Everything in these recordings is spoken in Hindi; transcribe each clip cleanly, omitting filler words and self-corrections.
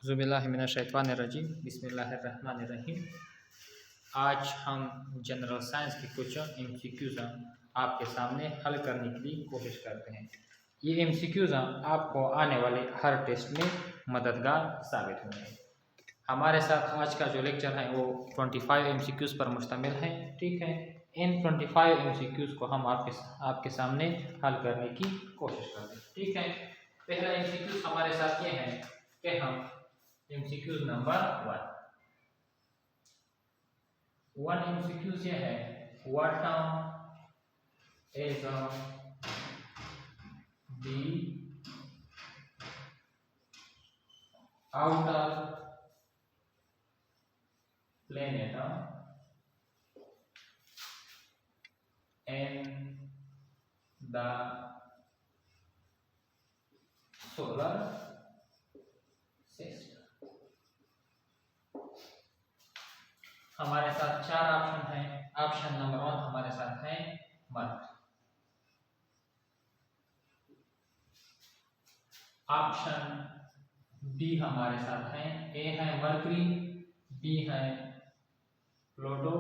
ज़ुबिल्लाहिमिनश्शैतानिर्रजीम बिस्मिल्लाहिर्रहमानिर्रहीम। आज हम जनरल साइंस के कुछ MCQs आपके सामने हल करने की कोशिश करते हैं। ये MCQs आपको आने वाले हर टेस्ट में मददगार साबित होंगे। हमारे साथ आज का जो लेक्चर है वो 25 MCQs पर मुश्तमिल है। ठीक है, इन 25 MCQs को हम आपके सामने हल करने की कोशिश करते हैं। ठीक है, पहला MCQ हमारे साथ ये है कि हम MCQ नंबर 1 MCQ ये है, what is the outer planet in the solar system। हमारे साथ चार ऑप्शन हैं। ऑप्शन नंबर 1 हमारे साथ है मर्करी, ऑप्शन बी हमारे साथ है, ए है मर्करी, बी है प्लूटो,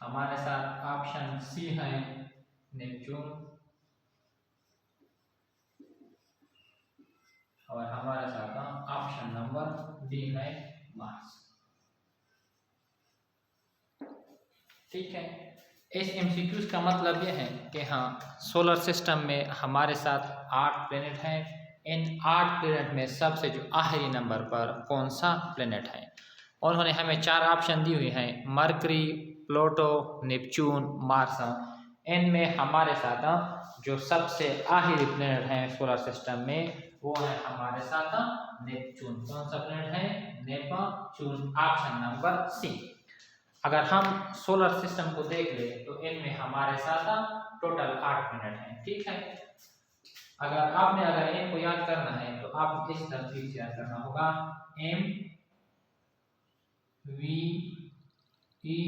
हमारे साथ ऑप्शन सी है नेपच्यून, और हमारे साथ ऑप्शन नंबर डी है मार्स। ठीक है, इस MCQs का मतलब यह है कि हाँ, सोलर सिस्टम में हमारे साथ 8 प्लेनेट हैं। इन 8 प्लेनेट में सबसे जो आखिरी नंबर पर कौन सा प्लेनेट है, उन्होंने हमें 4 ऑप्शन दी हुई हैं, मरकरी, प्लूटो, नेपच्यून, मार्स। इनमें हमारे साथ जो सबसे आखिरी प्लेनेट है सोलर सिस्टम में वो है हमारे साथ नेपच्यून। कौन सा प्लेनेट है? Neptune, option number C. अगर हम सोलर सिस्टम को देख ले तो इनमें हमारे साथ टोटल 8 प्लेनेट हैं। ठीक है, अगर इनको याद करना है तो आप इस तरतीब से याद करना होगा, M V E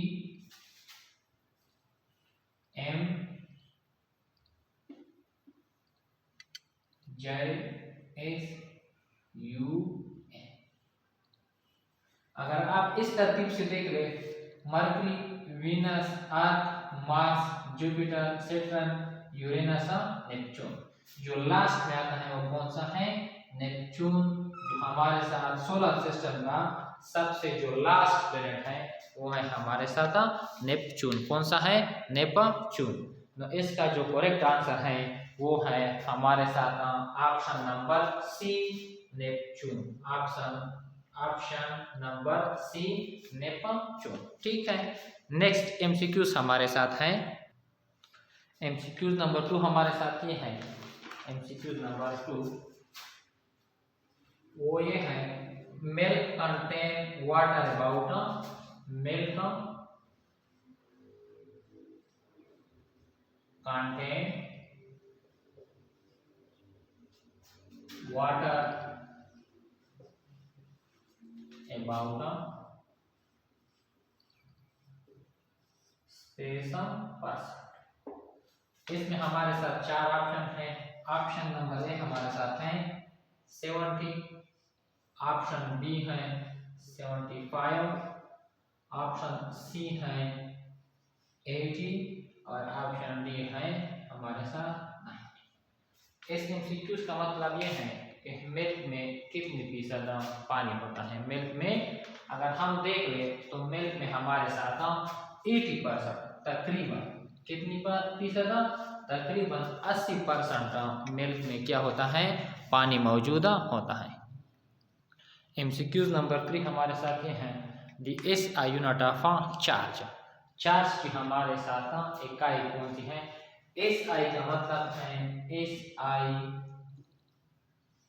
M J S U N। अगर आप इस तरतीब से देख ले, Mercury, Venus, Earth, Mars, Jupiter, Saturn, Uranus, Neptune. जो लास्ट में आता है वो कौन सा है? नेपच्यून। जो हमारे साथ सोलर सिस्टम का सबसे जो लास्ट प्लेनेट है वो है हमारे साथ नेपच्यून। कौन सा है? नेपच्यून। तो इसका जो करेक्ट आंसर है वो है हमारे साथ option number C, Neptune. Option number C, Neptune. ठीक है, नेक्स्ट MCQs हमारे साथ हैं। MCQ नंबर 2 हमारे साथ ये है, MCQ नंबर 2 वो ये है, milk contain water about, milk contain water about %। इसमें हमारे साथ 4 ऑप्शन हैं। ऑप्शन नंबर ए हमारे साथ है 70, ऑप्शन बी है 75, ऑप्शन सी है 80 और ऑप्शन डी है हमारे साथ 90। इस MCQs का मतलब ये है कि मिल्क में कितनी फीसद पानी होता है। मिल्क में अगर हम देख ले तो मिल्क में हमारे साथ 80%, तकरीबन कितनी फीसद? तकरीबन 80% मिल्क में क्या होता है? पानी मौजूद होता है। MCQ नंबर 3 हमारे साथ ये हैं, दी SI unit of charge. Charge की हमारे साथ इकाई कौन सी है? SI का मतलब है, SI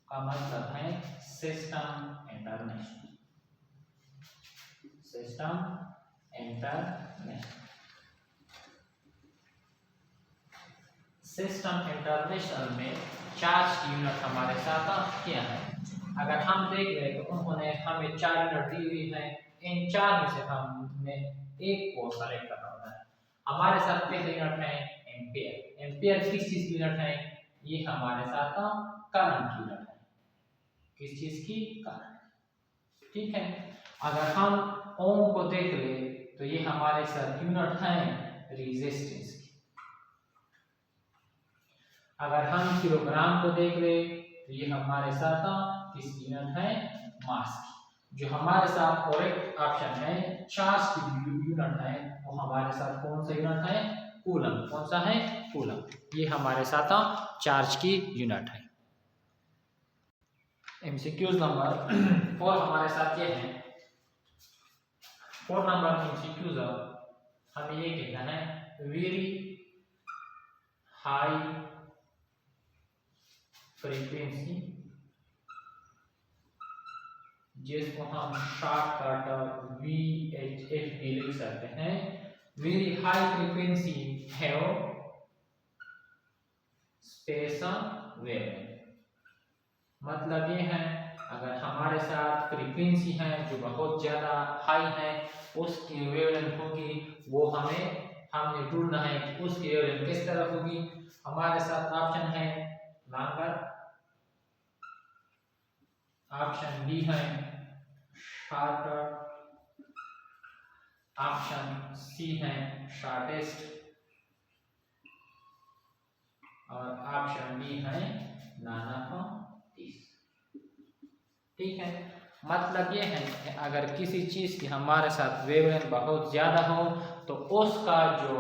का मतलब है system international. System international, system international में चार्ज की यूनिट हमारे साथ क्या है? अगर हम देख रहे तो उन्होंने हमें 4 यूनिट दी हुई है। इन 4 में से हमने एक को सेलेक्ट करना होता है। हमारे साथ पहले यूनिट है एम्पियर। एम्पियर किस चीज की यूनिट है? ये हमारे साथ करंट की यूनिट है। किस चीज की? करंट। ठीक है, अगर हम ओम को देख ले तो ये हमारे साथ यूनिट है रेजिस्टेंस की। अगर हम किलोग्राम को देख ले तो ये हमारे साथ किसकी यूनिट है? मास की। जो हमारे साथ करेक्ट ऑप्शन है चार्ज की यूनिट है, वो हमारे साथ कौन सा यूनिट है? कूलम। कौन सा है? कूलम। ये हमारे साथ चार्ज की यूनिट है। एमसीक्यूज नंबर 4 हमारे साथ ये है। 4 नंबर एमसीक्यूज हमें ये कहना है वेरी हाई फ्रीक्वेंसी, जिसको हम शॉर्टकट VHF भी लिख सकते हैं। Very high frequency have special wavelength. मतलब ये है अगर हमारे साथ फ्रीक्वेंसी है जो बहुत ज्यादा हाई है, उसकी वेवलेंथ होगी, वो हमने ढूंढना है कि उसकी वेवलेंथ किस तरह होगी। हमारे साथ ऑप्शन है लॉन्गर, ऑप्शन डी है शॉर्टर, ऑप्शन सी है शॉर्टेस्ट और ऑप्शन डी है नॉन ऑफ दिस। ठीक है, मतलब ये है कि अगर किसी चीज की हमारे साथ वेवलेंथ बहुत ज्यादा हो तो उसका जो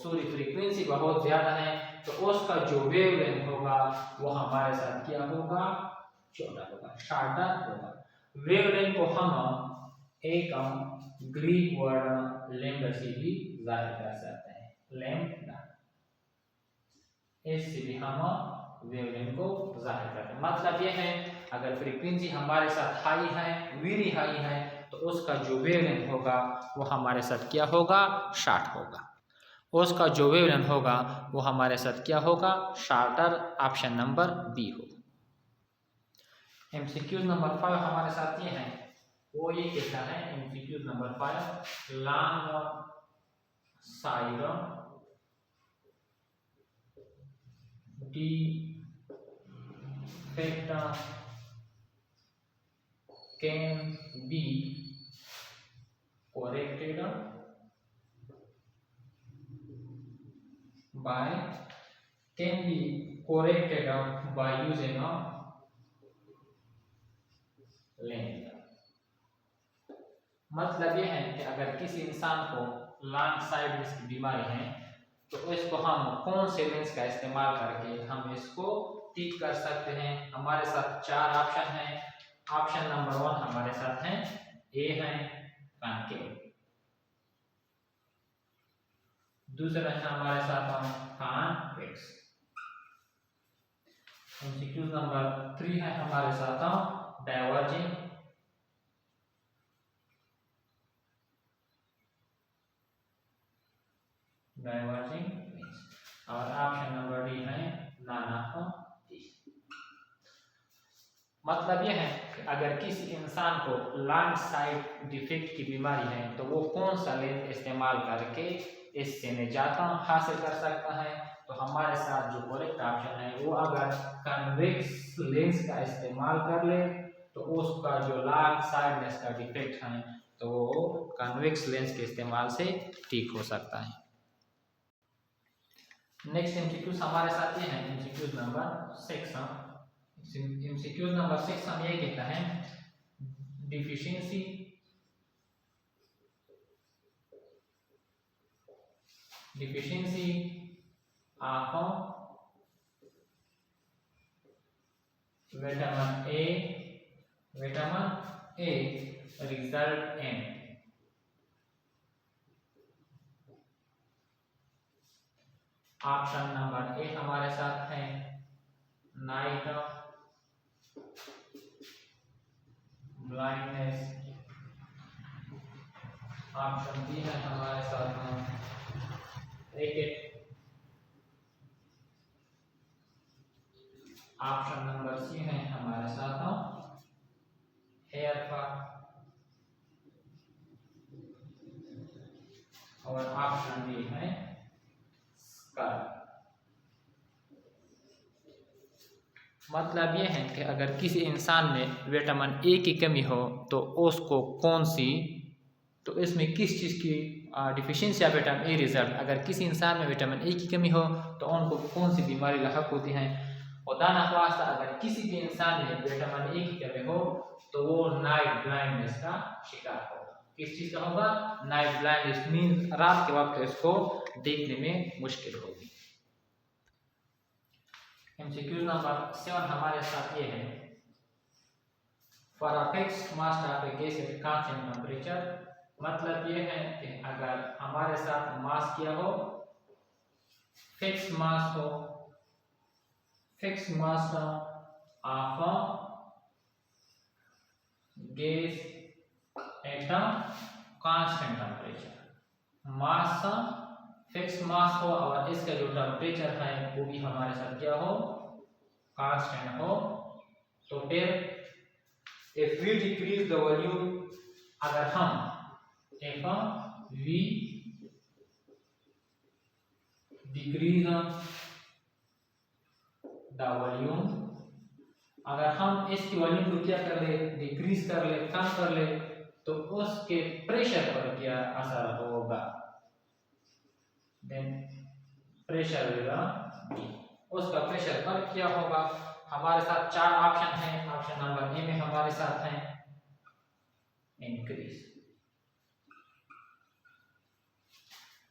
फ्रीक्वेंसी बहुत ज्यादा है तो उसका जो वेवलेंथ होगा वो हमारे साथ क्या होगा? छोटा होगा, शॉर्टर होगा। वेवलेंथ को हम एक ग्रीक वर्ड लैम्डा से भी जाहिर कर सकते हैं, लैम्डा। इससे भी हम वेवलेंथ को जाहिर करते हैं। मतलब ये है अगर फ्रीक्वेंसी हमारे साथ हाई है, वेरी हाई है, तो उसका जो वेवलेंथ होगा वो हमारे साथ क्या होगा? शॉर्ट होगा। उसका जो वेवलेंथ होगा वो हमारे साथ क्या होगा? शॉर्टर। ऑप्शन नंबर बी होगा। एमसीक्यू नंबर 5 हमारे साथ ये है, वो ये कहता है MCQ number 5 long side defect can be corrected by using a lambda। मतलब ये है कि अगर किसी इंसान को लॉन्ग साइडनेस की बीमारी है तो इसको हम कौन से लेंस का इस्तेमाल करके हम इसको ठीक कर सकते हैं। हमारे साथ 4 ऑप्शन हैं। ऑप्शन नंबर 1 हमारे साथ है ए है कॉन्केव, दूसरा है हमारे साथ कॉन्वेक्स, एमसीक्यू नंबर 3 है हमारे साथ डाइवर्जिंग, और ऑप्शन नंबर डी है नॉन ऑफ दिस। मतलब यह है कि अगर किसी इंसान को लॉन्ग साइड डिफेक्ट की बीमारी है तो वो कौन सा लेंस इस्तेमाल करके इससे निजात हासिल कर सकता है। तो हमारे साथ जो करेक्ट ऑप्शन है वो अगर कन्वेक्स लेंस का इस्तेमाल कर ले तो उसका जो लॉन्ग साइडनेस का डिफेक्ट है तो वो कन्वेक्स लेंस के इस्तेमाल से ठीक हो सकता है। नेक्स्ट एमसीक्यूज हमारे साथ ये है एमसीक्यूज नंबर 6। एमसीक्यूज नंबर 6 हम ये कहता है deficiency of vitamin a result in option number A हमारे साथ है नाइट ब्लाइंडनेस, ऑप्शन बी है हमारे साथ रिकेट, ऑप्शन नंबर सी है हमारे साथ हेयर फॉल, और ऑप्शन डी है स्कल। मतलब ये है कि अगर किसी इंसान में विटामिन ए की कमी हो तो उसको कौन सी, तो इसमें किस चीज़ की डिफिशियंसी या विटामिन ए रिजल्ट, अगर किसी इंसान में विटामिन ए की कमी हो तो उनको कौन सी बीमारी लाहक होती है। खुदा न ख्वास्ता अगर किसी भी इंसान में विटामिन ए की कमी हो तो वो नाइट ब्लाइंडनेस का शिकार होगा। किस चीज़ का होगा? नाइट ब्लाइंडनेस मीन रात के वक्त इसको देखने में मुश्किल होगी। एमसीक्यू नंबर 7 हमारे साथ ये है, for a fixed mass of A gas at constant temperature. मतलब ये है कि अगर हमारे साथ मास क्या हो, फिक्स मास हो, fix mass of gas at a constant temperature. Mass fix mass हो और इसका जो टेम्परेचर है वो भी हमारे साथ क्या हो, कांस्टेंट हो, तो फिर if we decrease the volume, अगर हम if we decrease the volume, अगर हम इसकी वॉल्यूम को क्या कर ले, डिक्रीज कर ले, कम कर ले, तो उसके प्रेशर पर क्या असर होगा, देन प्रेशर विल बी, उसका प्रेशर पर क्या होगा। हमारे साथ 4 ऑप्शन हैं। ऑप्शन नंबर ए में हमारे साथ है इंक्रीज,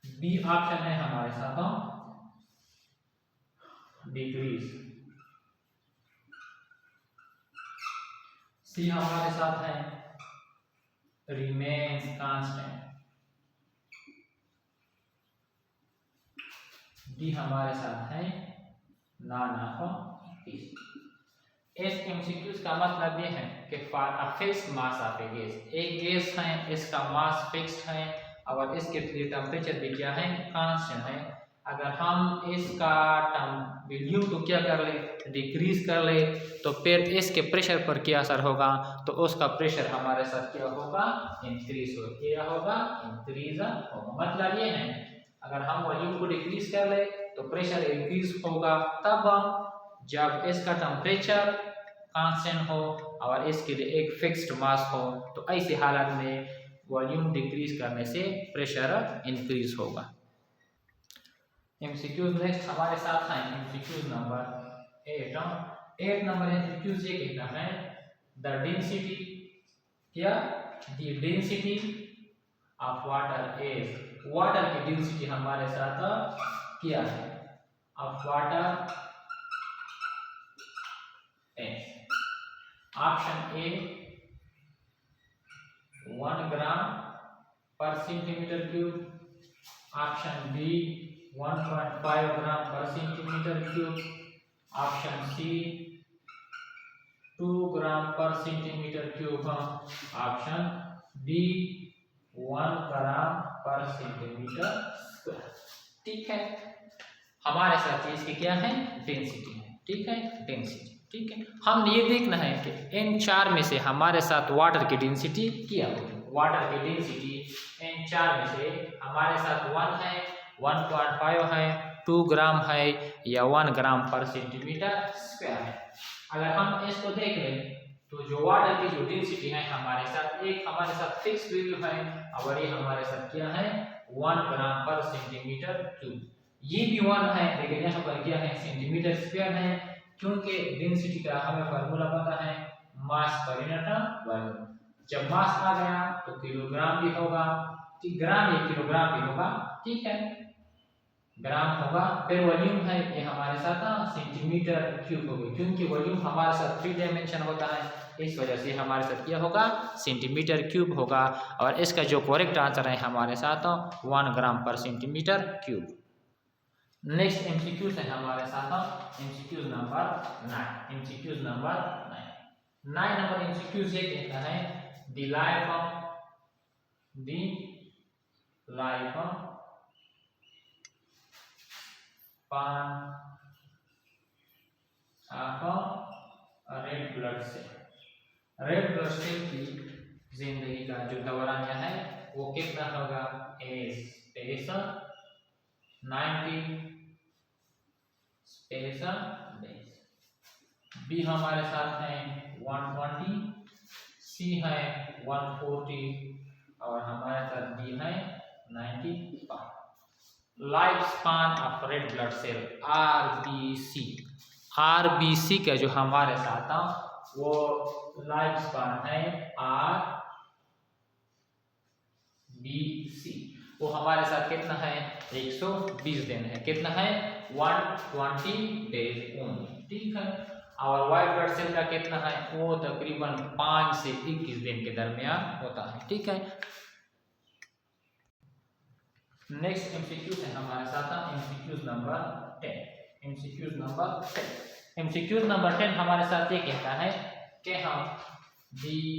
बी ऑप्शन है हमारे साथ डिक्रीज, सी हमारे साथ है रिमेन्स कांस्टेंट, डी हमारे साथ है नॉन ऑफ दिस। इस एमसीक्यूज का मतलब ये है कि for a fixed mass of A gas, एक गैस है इसका मास फिक्स्ड है और इसके टेम्परेचर भी क्या है, कांस्टेंट है। अगर हम इसका वॉल्यूम को क्या कर ले, डिक्रीज कर ले, तो फिर इसके प्रेशर पर क्या असर होगा, तो उसका प्रेशर हमारे साथ क्या होगा, इंक्रीज हो, क्या होगा, इंक्रीज होगा। मतलब ये है अगर हम वॉल्यूम को डिक्रीज कर ले तो प्रेशर इंक्रीज होगा, तब जब इसका टेम्परेचर कांस्टेंट हो और इसके लिए एक फिक्स्ड मास हो, तो ऐसी हालत में वॉल्यूम डिक्रीज करने से प्रेशर इंक्रीज होगा। एमसीक्यूज नेक्स्ट हमारे साथ है एमसीक्यूज नंबर 8 नंबर एमसीक्यूज ये कहता है द डेंसिटी, क्या, the density of water is, water की डेंसिटी हमारे साथ क्या है, of water is, option A 1 ग्राम पर सेंटीमीटर क्यूब, ऑप्शन बी 1.5 ग्राम पर सेंटीमीटर क्यूब, ऑप्शन सी 2 ग्राम पर सेंटीमीटर क्यूब, ऑप्शन डी 1 ग्राम पर सेंटीमीटर स्क्वायर। ठीक है, हमारे साथ इसकी क्या है, डेंसिटी है। ठीक है, डेंसिटी, ठीक है। हम ये देखना है कि इन 4 में से हमारे साथ वाटर की डेंसिटी क्या होगी। वाटर की डेंसिटी इन 4 में से हमारे साथ 1 है, 1.5 है, 2 ग्राम है या 1 ग्राम पर सेंटीमीटर स्क्वायर है। अगर हम इसको देख लें तो जो वाटर की जो डेंसिटी है हमारे साथ, एक हमारे साथ फिक्स वैल्यू है और ये हमारे साथ क्या है, 1 ग्राम पर सेंटीमीटर क्यूब। ये भी 1 है लेकिन यहाँ पर क्या है, सेंटीमीटर स्क्वायर है, क्योंकि डेंसिटी का हमें फार्मूला पता है, मास पर यूनिट वॉल्यूम। जब मास आ गया तो किलोग्राम भी होगा, ग्राम या किलोग्राम भी होगा, ठीक है, ग्राम होगा। फिर वॉल्यूम है ये हमारे साथ सेंटीमीटर क्यूब होगी, क्योंकि वॉल्यूम हमारे साथ 3 डायमेंशन होता है, इस वजह से हमारे साथ क्या होगा, सेंटीमीटर क्यूब होगा। और इसका जो करेक्ट आंसर है हमारे साथ 1 ग्राम पर सेंटीमीटर क्यूब। नेक्स्ट एमसीक्यू है हमारे साथ MCQ number 9, MCQ number 9 number MCQ ये कहता है the life span of red blood cell, red blood cell की जिंदगी का जो दौरानिया है वो कितना होगा, स्पेस 90 स्पेस डेज। बी हमारे साथ है 120, सी है 140 और हमारे साथ डी है 95। Life span of red blood cell RBC का जो हमारे साथ था वो लाइफ स्पान है आरबीसी, वो हमारे साथ कितना है 120 दिन है, कितना है 120 डेज ओनली, ठीक है। और व्हाइट ब्लड सेल का कितना है वो तकरीबन 5 से 21 दिन के दरमियान होता है, ठीक है। नेक्स्ट एमसीक्यूज है हमारे साथ एमसीक्यूज नंबर 10। एमसीक्यूज नंबर 10 हमारे साथ ये कहता है कि हम radio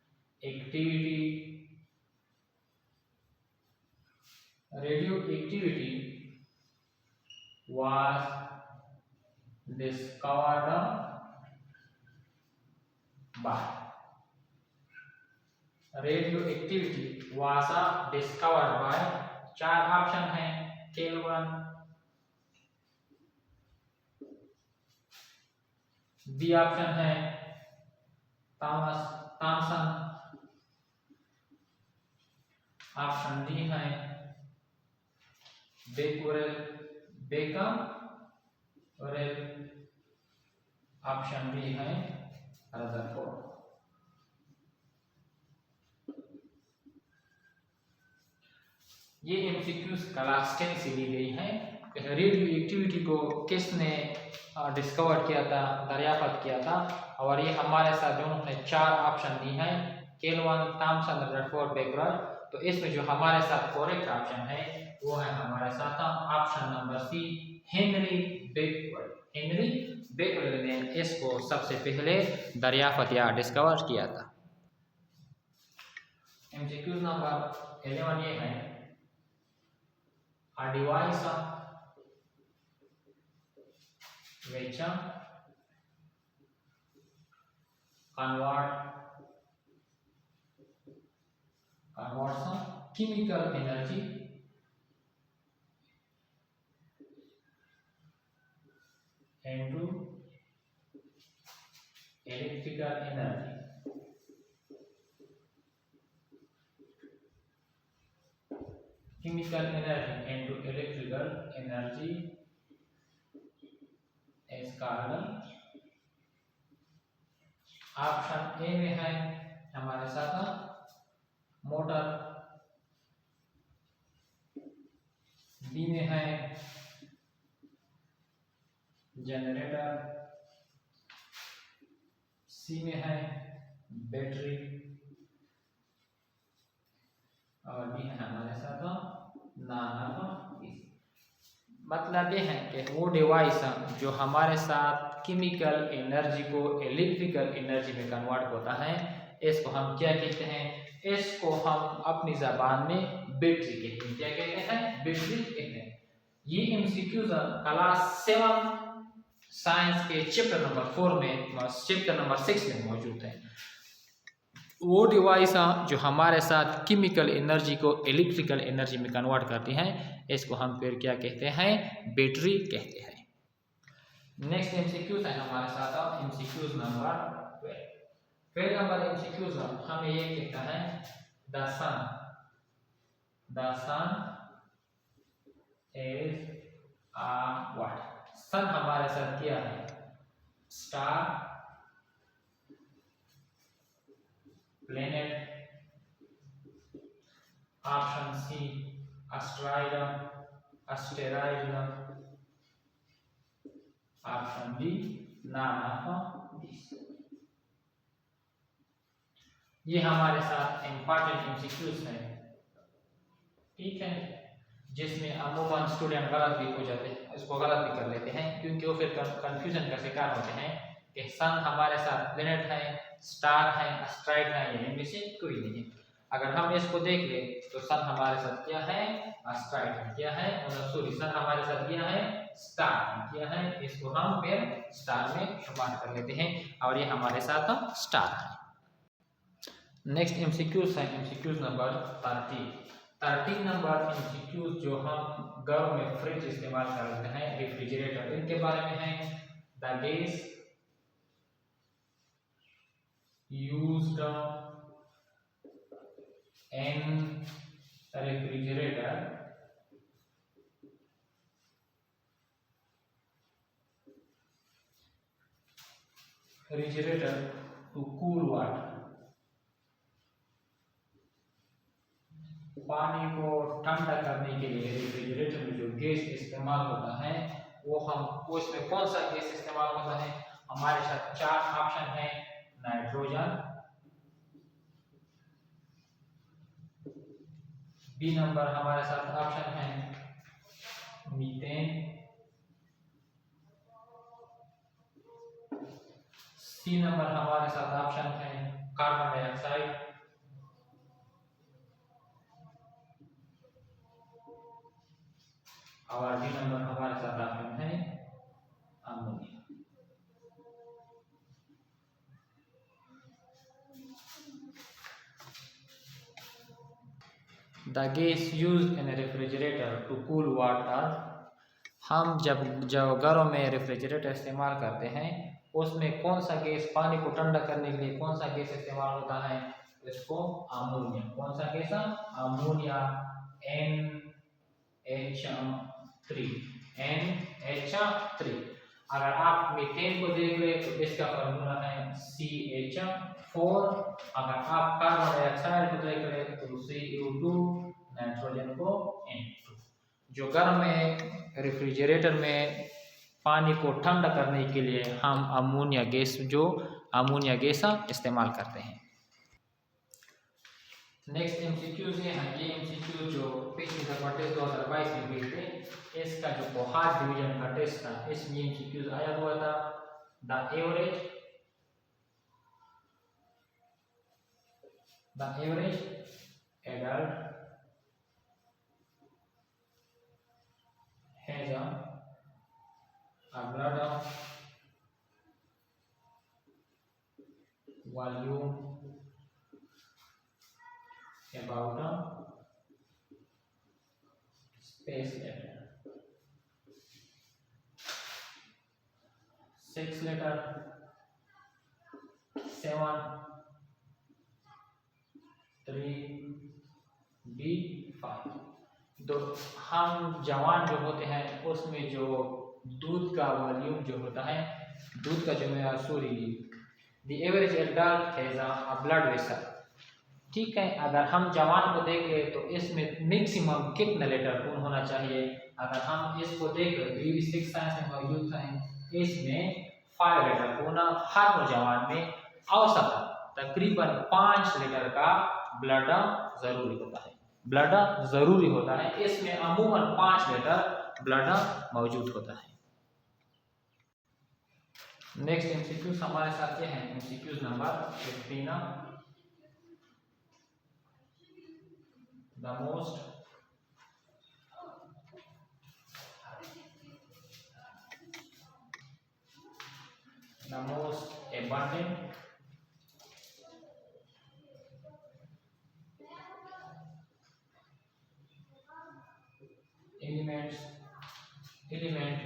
activity was discovered by चार ऑप्शन है केल्विन, बी ऑप्शन है थॉमसन, ऑप्शन डी है बेकरेल, ऑप्शन बी है रदरफोर्ड। ये एमसीक्यूज क्लास 10 से ली गई है। रेडियो एक्टिविटी को किसने डिस्कवर किया था, दरियाफ्त किया था, और ये हमारे साथ जो उन्होंने चार ऑप्शन दी हैं केल्विन, थॉमसन, रदरफोर्ड, बेकरेल, तो इसमें जो हमारे साथ करेक्ट ऑप्शन है वो है हमारे साथ option number C Henry Becquerel ने इसको सबसे पहले दरियाफ्त या डिस्कवर किया था। एमसीक्यू नंबर 11 ये है a device which converts chemical energy into electrical energy. Chemical energy into electrical energy is called, option A में है हमारे साथ मोटर, बी में है जनरेटर, सी में है बैटरी और डी है हमारे साथ मतलब ये है कि वो डिवाइस जो हमारे साथ केमिकल एनर्जी को इलेक्ट्रिकल एनर्जी में कन्वर्ट होता है, इसको हम क्या कहते हैं, इसको हम अपनी जबान में बैटरी कहते हैं। क्या कहते हैं? बैटरी कहते हैं। ये एमसीक्यूज क्लास 7 साइंस के चैप्टर नंबर 6 में मौजूद है। वो डिवाइस जो हमारे साथ केमिकल एनर्जी को इलेक्ट्रिकल एनर्जी में कन्वर्ट करती हैं, इसको हम फिर क्या कहते हैं, बैटरी कहते हैं। नेक्स्ट एमसीक्यूज है हमारे साथ एमसीक्यूज नंबर 12। फिर नंबर एमसीक्यूज हमें ये कहता है the sun is a what, sun हमारे साथ क्या है, star, planet, option C asteroid, option D none of this. ये हमारे साथ इंपॉर्टेंट एमसीक्यूज है, ठीक है, जिसमें अमूमन स्टूडेंट गलत भी हो जाते हैं, इसको गलत भी कर लेते हैं, क्योंकि वो फिर कंफ्यूजन का शिकार होते हैं कि सन हमारे साथ प्लेनेट है, स्टार है, एस्टेरॉइड है, या इनमें से कोई नहीं है। अगर हम इसको देख ले तो सन हमारे साथ क्या है, एस्टेरॉइड है, क्या है, सॉरी सन हमारे साथ क्या है, स्टार है, क्या है, इसको हम फिर स्टार में शुमार कर लेते हैं और ये हमारे साथ स्टार है। नेक्स्ट एमसीक्यूज है एमसीक्यूज नंबर 13। 13 नंबर एमसीक्यूज जो हम घरों में फ्रिज इस्तेमाल करते हैं, रेफ्रिजरेटर, इनके बारे में है। The gas used in refrigerator to cool water, पानी को ठंडा करने के लिए रेफ्रिजरेटर में जो गैस इस्तेमाल होता है वो उसमें कौन सा गैस इस्तेमाल होता है? हमारे साथ 4 ऑप्शन है। नाइट्रोजन, बी नंबर हमारे साथ ऑप्शन है मीथेन, सी नंबर हमारे साथ ऑप्शन है कार्बन डाइऑक्साइड, और डी नंबर हमारे साथ ऑप्शन है ammonia. The gas used in refrigerator to cool water, हम जब घरों में रेफ्रिजरेटर इस्तेमाल करते हैं उसमें कौन सा गैस पानी को ठंडा करने के लिए कौन सा गैस इस्तेमाल होता है? इसको अमोनिया। कौन सा गैस? Ammonia, NH3। अगर आप मीथेन को देख रहे तो इसका फॉर्मूला है CH4। अगर आप कार्बन डाइऑक्साइड को देख रहे तो Cu2, नाइट्रोजन को N2। जो घर में रेफ्रिजरेटर में पानी को ठंडा करने के लिए हम अमोनिया गैस इस्तेमाल करते हैं। नेक्स्ट एमसीक्यूज है। ये एमसीक्यू जो पिछले दफा टेस्ट 2022 में हुए थे, इसका जो कोहार्ट डिवीजन का टेस्ट था इसमें एमसीक्यूज आया हुआ था। The average adult has a bladder volume about a space letter 6 letter 7 3 B5। तो हम जवान जो होते हैं उसमें जो दूध का वॉल्यूम जो होता है, दूध का जो मेरा the average adult has a blood vessel. ठीक है, अगर हम जवान को देखें तो इसमें मैक्सिमम कितना लीटर खून होना चाहिए? अगर हम इसको देखें BB6 साइंस में मौजूद है, इसमें 5 लीटर खून हर नौजवान में औसतन तकरीबन 5 लीटर का ब्लड जरूरी होता है। इसमें अमूमन 5 लीटर ब्लड मौजूद होता है। नेक्स्ट एमसीक्यूज हमारे साथ ये हैं। MCQs number 15। The most abundant element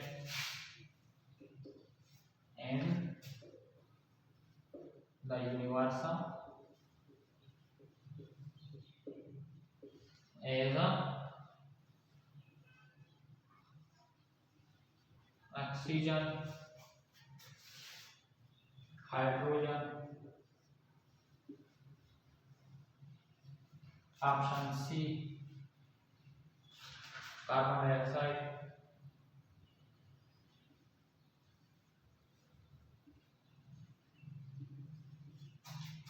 in the universe is oxygen, hydrogen, option C carbon dioxide,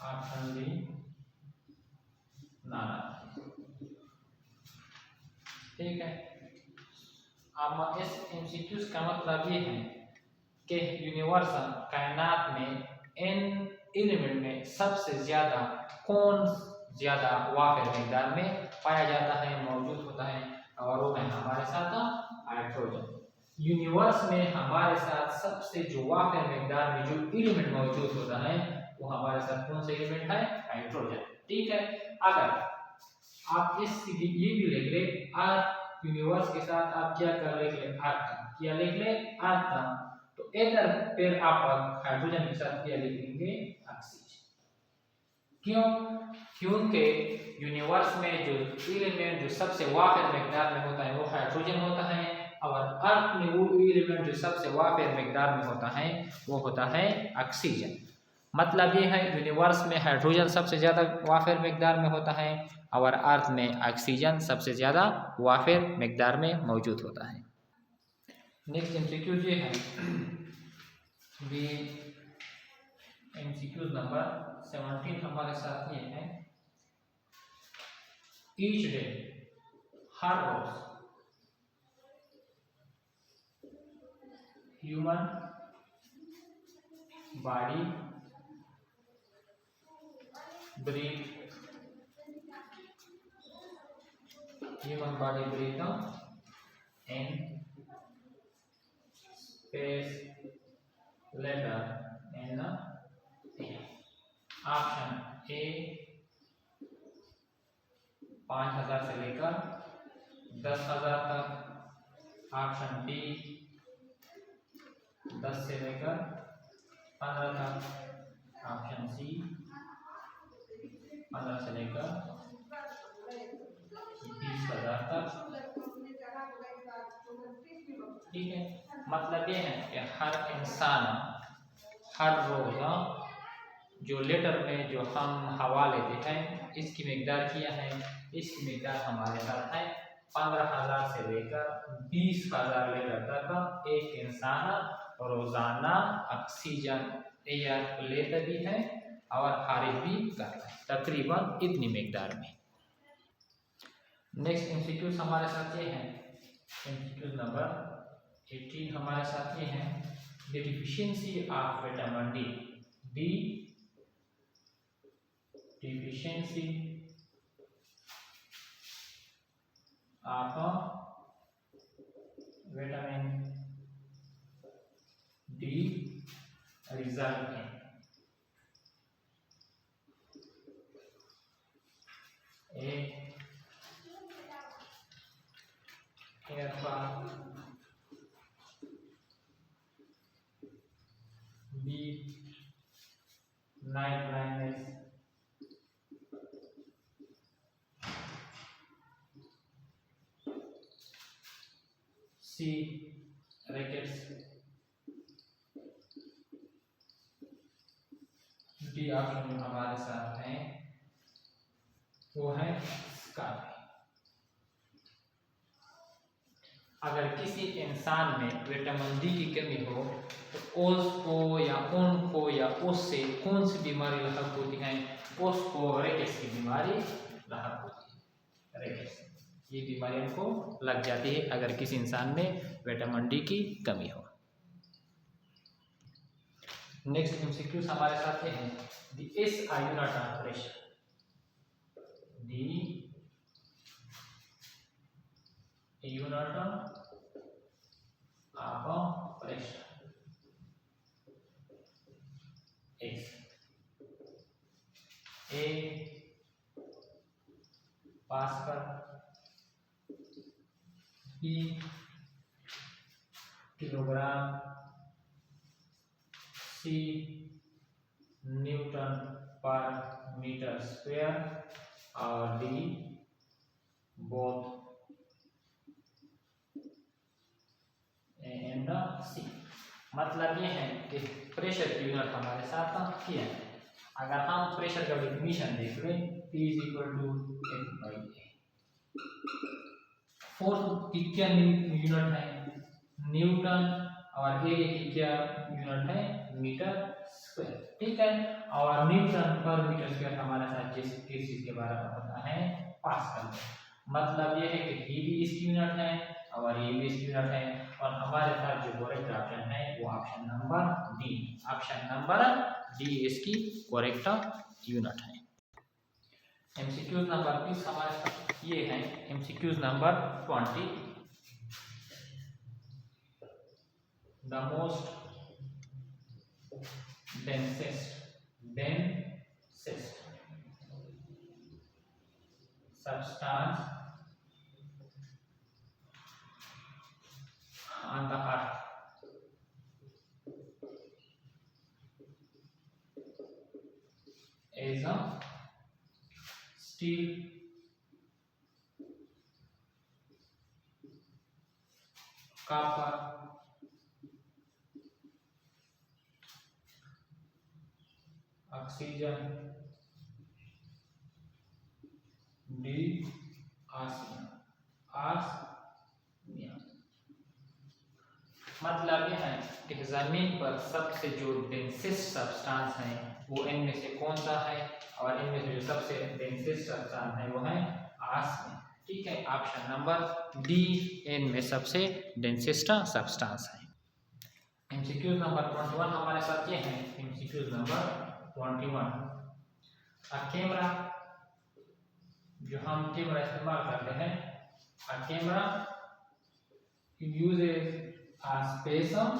option D नाना। ठीक है, अब इस एमसीक्यूज का मतलब ये है कि यूनिवर्सल कायनात में इन एलिमेंट में सबसे ज्यादा कौन ज्यादा वाफिर मिकदार में पाया जाता है, मौजूद होता है, और वो है हमारे साथ हाइड्रोजन। यूनिवर्स में हमारे साथ सबसे जो वाफिर मिकदार में जो एलिमेंट मौजूद होता है वो हमारे साथ कौन सा एलिमेंट है? हाइड्रोजन। ठीक है, अगर आप ये भी लिख ले अर्थ यूनिवर्स के साथ आप क्या कर लिख ले अर्थ, क्या लिख ले अर्थ। तो इधर फिर आप हाइड्रोजन के साथ क्या लिख लेंगे ऑक्सीजन। क्यों? क्योंकि यूनिवर्स में जो एलिमेंट जो सबसे वाफिर मिकदार में होता है वो हाइड्रोजन होता है, और अर्थ में वो एलिमेंट जो सबसे वाफिर मिकदार में होता है वो होता है ऑक्सीजन। मतलब ये है यूनिवर्स में हाइड्रोजन सबसे ज़्यादा वाफिर मिकदार में होता है और अर्थ में ऑक्सीजन सबसे ज़्यादा वाफिर मिकदार में मौजूद होता है। नेक्स्ट एमसीक्यू ये है भी एमसीक्यू नंबर 17 हमारे साथ ये है ईच डे हर रोज human body breathe human body breathe in space letter in air। Option A 5000 से लेकर 10,000 तक, ऑप्शन बी 10 से लेकर 15 तक, ऑप्शन सी 15 से लेकर 20,000 तक। ठीक है, मतलब ये है कि हर इंसान हर रोज जो लीटर में जो हम हवा लेते हैं इसकी मिकदार किया है, इसकी मिकदार हमारे साथ है 15,000 से लेकर 20,000 लीटर तक एक इंसान रोजाना ऑक्सीजन एयर लेता भी है और खारिज भी करता है, तकरीबन इतनी मिकदार में। नेक्स्ट एमसीक्यूज हमारे साथ ये है एमसीक्यूज नंबर 18 हमारे साथ ये है the deficiency of vitamin D, D deficiency of vitamin D result in A hair fall, B night blindness, C rickets, D option हमारे साथ है वो है स्कार्वी। अगर किसी इंसान में विटामिन डी की कमी हो तो उसको या उनको या उससे कौन सी बीमारी लाहक होती है? उसको रिकेट्स की बीमारी लाहक होती है। रिकेट्स ये बीमारी उनको लग जाती है अगर किसी इंसान में विटामिन डी की कमी हो। नेक्स्ट एमसीक्यू हमारे साथ ये है the SI unit of pressure, the unit of pressure is A pascal, B kilogram, C Newton पर मीटर स्क्वायर और D both A and C। मतलब ये है कि प्रेशर की यूनिट हमारे साथ किया है। अगर हम प्रेशर का डेफिनेशन देख लें P is equal to F/A। Force की क्या यूनिट है? न्यूटन, और ए की क्या यूनिट है? Metre square. ठीक है, और न्यूटन पर मीटर स्क्वायर हमारे साथ जिस चीज के बारे में पता है पास्कल। मतलब ये है कि ये भी इसकी यूनिट है और ये भी इसकी यूनिट है, और हमारे पास जो करेक्ट ऑप्शन है वो option number D, option number D इसकी करेक्ट यूनिट है। एमसीक्यूज नंबर 20 हमारे पास ये है MCQs number 20 the most densest substance on the earth. Is a steel, copper, oxygen, D आर्सेनियम। मतलब यह है कि जमीन पर सबसे जो डेंसेस्ट सब्सटेंस है वो इनमें से कौन सा है, और इनमें से जो सबसे डेंसेस्ट सब्सटेंस है वो है आर्सेनियम। ठीक है, ऑप्शन नंबर डी इनमें सबसे डेंसेस्ट सब्सटेंस है। एमसीक्यूज नंबर 21 हमारे साथ ये है। एमसीक्यूज नंबर 21, कैमरा, जो हम कैमरा इस्तेमाल करते हैं, camera uses a special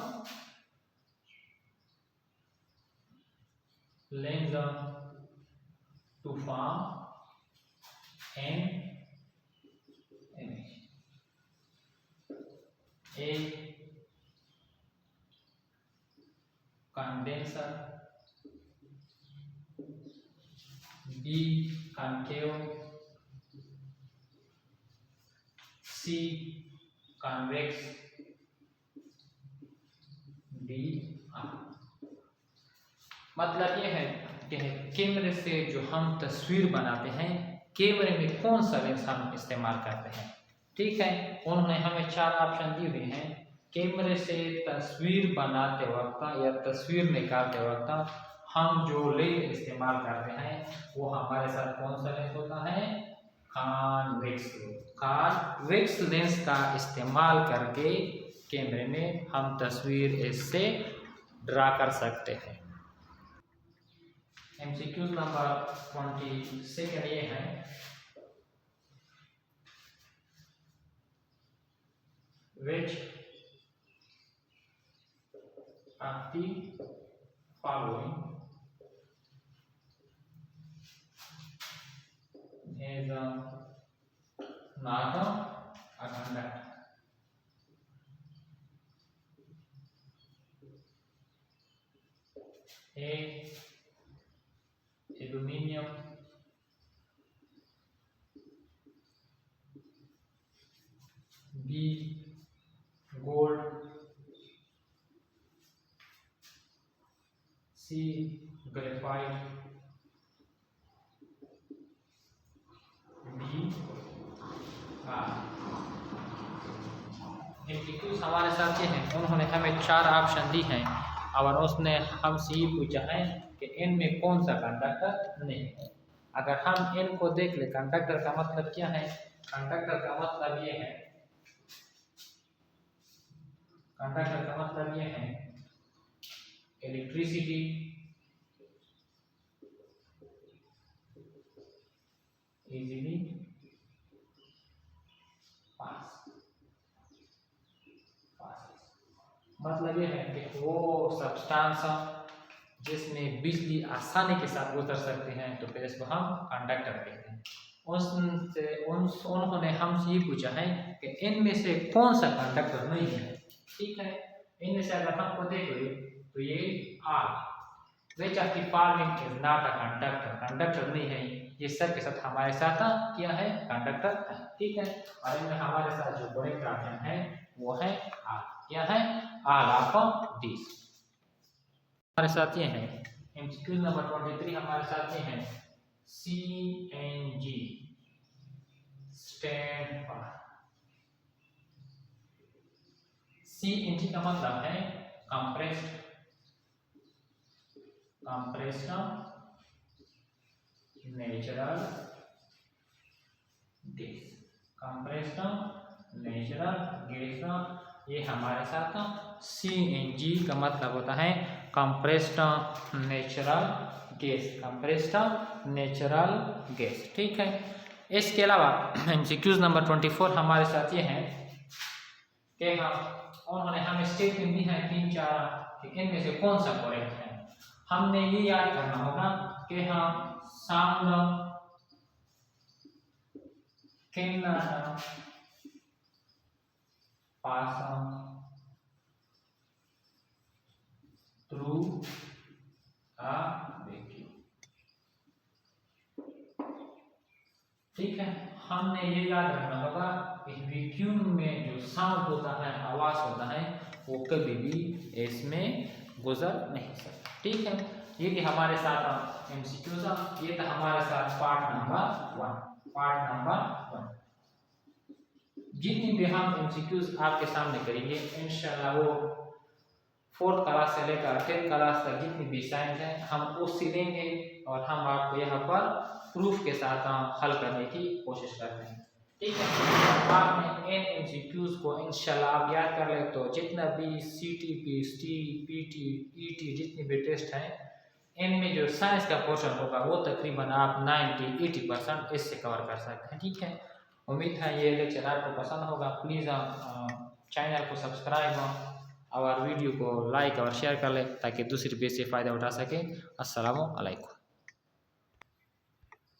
lens to form an image. A condenser, B concave, C convex, D arc। मतलब यह है कि कैमरे से जो हम तस्वीर बनाते हैं, कैमरे में कौन सा लेंस हम इस्तेमाल करते हैं। ठीक है, उन्होंने हमें 4 ऑप्शन दिए हुए हैं। कैमरे से तस्वीर बनाते वक्त या तस्वीर निकालते वक्त हम जो लेंस इस्तेमाल करते हैं वो हमारे साथ कौन सा लेंस होता है, कॉन्वेक्स लेंस का इस्तेमाल करके कैमरे में हम तस्वीर इससे ड्रा कर सकते हैं। एमसीक्यूज नंबर 26 ये है, which of the following is not a conductor? A aluminium, B gold, C graphite, D MCQs हमारे साथ ये हैं। उन्होंने हमें 4 ऑप्शन दी हैं और उसने हमसे ये पूछा है कि इनमें कौन सा कंडक्टर नहीं है। अगर हम इनको देख ले, कंडक्टर का मतलब क्या है, कंडक्टर का मतलब ये है, कंडक्टर का मतलब ये है इलेक्ट्रिसिटी इजीली पास, मतलब ये है कि वो सब्सटेंस जिसमें बिजली आसानी के साथ गुजर सकते हैं तो फिर इसको हम कंडक्टर कहते हैं। उन्होंने हमसे ये पूछा है कि इनमें से कौन सा कंडक्टर नहीं है। ठीक है, इनमें से अगर हमको देख ले तो ये आर, which of the following is not a conductor, conductor नहीं है। ये सब के साथ हमारे साथ क्या है, कंडक्टर है। ठीक है, और इनमें हमारे साथ जो करेक्ट ऑप्शन है वो है आर। क्या है, आल ऑफ दिस। हमारे साथ ये है एमसीक्यू नंबर 23 हमारे साथ ये है, CNG स्टैंड फॉर, CNG का मतलब है compressed natural gas, compressed natural gas. ये हमारे साथ CNG का मतलब होता है compressed natural gas, compressed natural gas. ठीक है, इसके अलावा एमसीक्यूज नंबर 24 हमारे साथ ये है कि उन्होंने हमें स्टेटमेंट दी है 3-4 कि इनमें से कौन सा करेक्ट है। हमने ये याद करना होगा कि sound finna passam through a vacuum। ठीक है, हमने ये याद रखना होगा कि वैक्यूम में जो साउंड होता है, आवाज होता है, वो कभी भी इसमें गुजर नहीं सकता। ठीक है, ये कि हमारे साथ एमसीक्यू था, ये था हमारे साथ पार्ट नंबर 1। जितनी भी हम एमसीक्यूज आपके सामने करेंगे इंशाल्लाह वो 4th क्लास से लेकर 10th क्लास तक जितनी भी साइंस है हम उससे लेंगे और हम आपको यहाँ पर प्रूफ के साथ हल करने की कोशिश करते हैं। ठीक है, आपने इन एमसीक्यूज को इंशाल्लाह आप याद कर ले तो जितना भी सीटीपी, ST, PT, ET जितने भी टेस्ट हैं इनमें जो साइंस का पोर्शन होगा वो तकरीबन आप 90-80% इससे कवर कर सकते हैं। ठीक है, उम्मीद है ये लेक्चर आपको पसंद होगा। प्लीज़ चैनल को सब्सक्राइब और वीडियो को लाइक और शेयर कर लें ताकि दूसरे भी इससे फ़ायदा उठा सकें। अस्सलामु अलैकुम।